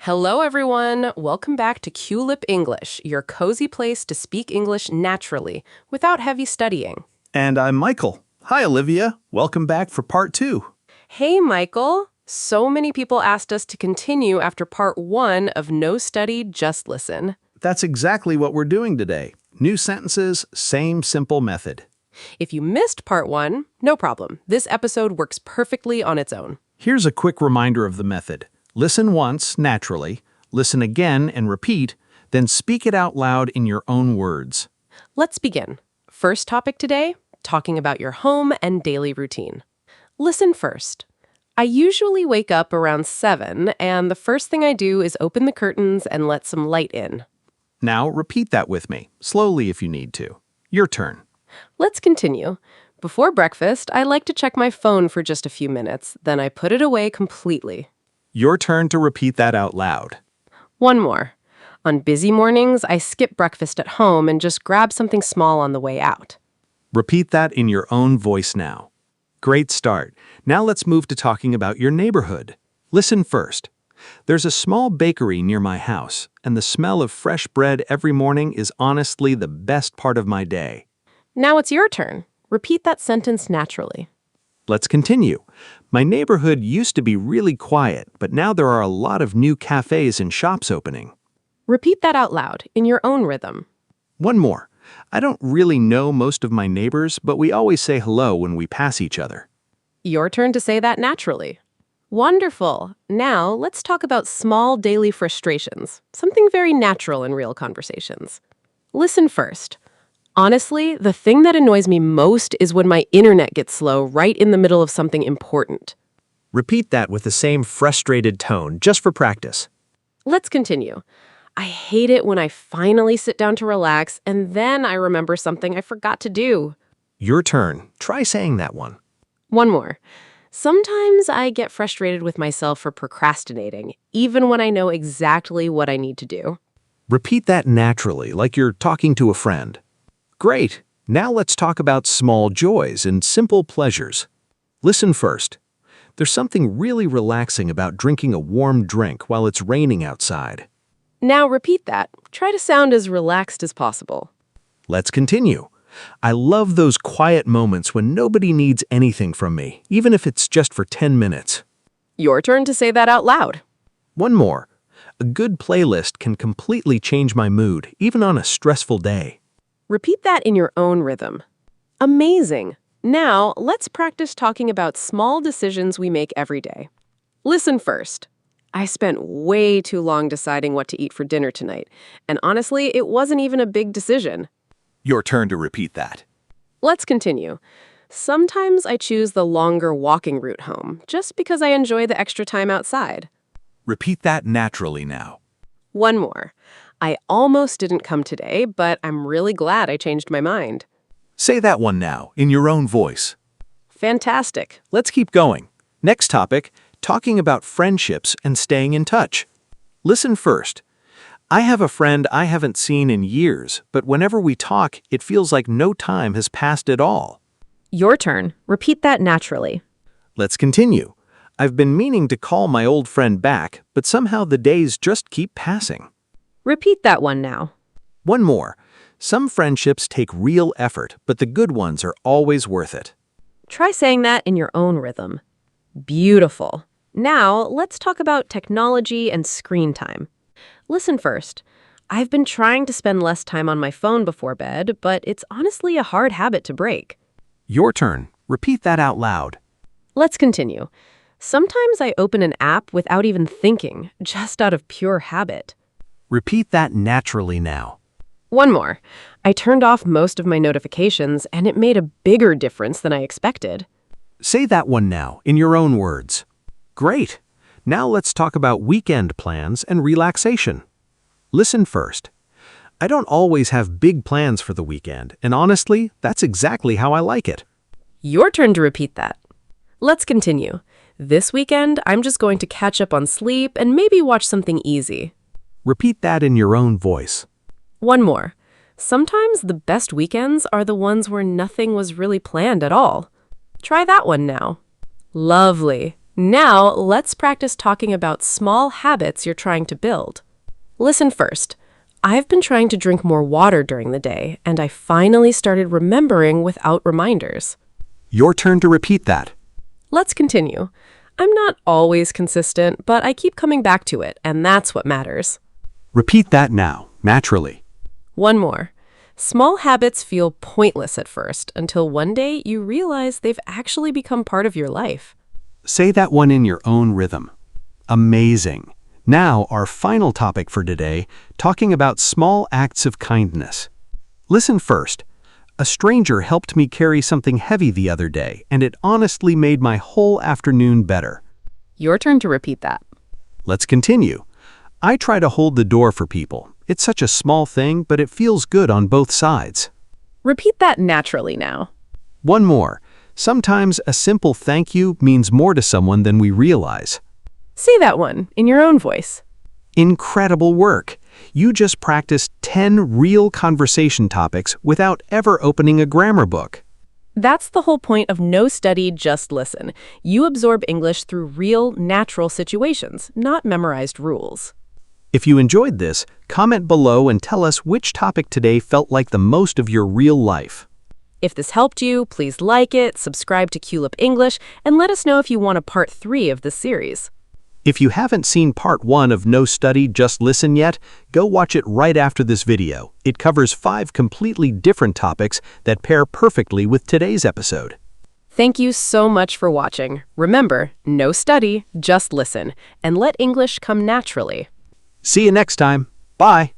Hello, everyone. Welcome back to QLip English, your cozy place to speak English naturally without heavy studying. And I'm Michael. Hi, Olivia. Welcome back for part 2. Hey, Michael. So many people asked us to continue after part 1 of No Study, Just Listen. That's exactly what we're doing today. New sentences, same simple method. If you missed part 1, no problem. This episode works perfectly on its own. Here's a quick reminder of the method. Listen once, naturally, listen again and repeat, then speak it out loud in your own words. Let's begin. First topic today, talking about your home and daily routine. Listen first. I usually wake up around 7, and the first thing I do is open the curtains and let some light in. Now repeat that with me, slowly if you need to. Your turn. Let's continue. Before breakfast, I like to check my phone for just a few minutes, then I put it away completely. Your turn to repeat that out loud. One more. On busy mornings, I skip breakfast at home and just grab something small on the way out. Repeat that in your own voice now. Great start. Now let's move to talking about your neighborhood. Listen first. There's a small bakery near my house, and the smell of fresh bread every morning is honestly the best part of my day. Now it's your turn. Repeat that sentence naturally. Let's continue. My neighborhood used to be really quiet, but now there are a lot of new cafes and shops opening. Repeat that out loud, in your own rhythm. One more. I don't really know most of my neighbors, but we always say hello when we pass each other. Your turn to say that naturally. Wonderful. Now, let's talk about small daily frustrations, something very natural in real conversations. Listen first. Honestly, the thing that annoys me most is when my internet gets slow right in the middle of something important. Repeat that with the same frustrated tone, just for practice. Let's continue. I hate it when I finally sit down to relax and then I remember something I forgot to do. Your turn. Try saying that one. One more. Sometimes I get frustrated with myself for procrastinating, even when I know exactly what I need to do. Repeat that naturally, like you're talking to a friend. Great. Now let's talk about small joys and simple pleasures. Listen first. There's something really relaxing about drinking a warm drink while it's raining outside. Now repeat that. Try to sound as relaxed as possible. Let's continue. I love those quiet moments when nobody needs anything from me, even if it's just for 10 minutes. Your turn to say that out loud. One more. A good playlist can completely change my mood, even on a stressful day. Repeat that in your own rhythm. Amazing. Now, let's practice talking about small decisions we make every day. Listen first. I spent way too long deciding what to eat for dinner tonight, and honestly, it wasn't even a big decision. Your turn to repeat that. Let's continue. Sometimes I choose the longer walking route home, just because I enjoy the extra time outside. Repeat that naturally now. One more. I almost didn't come today, but I'm really glad I changed my mind. Say that one now, in your own voice. Fantastic. Let's keep going. Next topic, talking about friendships and staying in touch. Listen first. I have a friend I haven't seen in years, but whenever we talk, it feels like no time has passed at all. Your turn. Repeat that naturally. Let's continue. I've been meaning to call my old friend back, but somehow the days just keep passing. Repeat that one now. One more. Some friendships take real effort, but the good ones are always worth it. Try saying that in your own rhythm. Beautiful. Now, let's talk about technology and screen time. Listen first. I've been trying to spend less time on my phone before bed, but it's honestly a hard habit to break. Your turn. Repeat that out loud. Let's continue. Sometimes I open an app without even thinking, just out of pure habit. Repeat that naturally now. One more. I turned off most of my notifications, and it made a bigger difference than I expected. Say that one now, in your own words. Great. Now let's talk about weekend plans and relaxation. Listen first. I don't always have big plans for the weekend, and honestly, that's exactly how I like it. Your turn to repeat that. Let's continue. This weekend, I'm just going to catch up on sleep and maybe watch something easy. Repeat that in your own voice. One more. Sometimes the best weekends are the ones where nothing was really planned at all. Try that one now. Lovely. Now, let's practice talking about small habits you're trying to build. Listen first. I've been trying to drink more water during the day, and I finally started remembering without reminders. Your turn to repeat that. Let's continue. I'm not always consistent, but I keep coming back to it, and that's what matters. Repeat that now, naturally. One more. Small habits feel pointless at first until one day you realize they've actually become part of your life. Say that one in your own rhythm. Amazing. Now, our final topic for today, talking about small acts of kindness. Listen first. A stranger helped me carry something heavy the other day, and it honestly made my whole afternoon better. Your turn to repeat that. Let's continue. I try to hold the door for people. It's such a small thing, but it feels good on both sides. Repeat that naturally now. One more. Sometimes a simple thank you means more to someone than we realize. Say that one in your own voice. Incredible work! You just practiced 10 real conversation topics without ever opening a grammar book. That's the whole point of No Study, Just Listen. You absorb English through real, natural situations, not memorized rules. If you enjoyed this, comment below and tell us which topic today felt like the most of your real life. If this helped you, please like it, subscribe to QLip English, and let us know if you want a part 3 of this series. If you haven't seen part 1 of No Study, Just Listen yet, go watch it right after this video. It covers 5 completely different topics that pair perfectly with today's episode. Thank you so much for watching. Remember, no study, just listen, and let English come naturally. See you next time. Bye.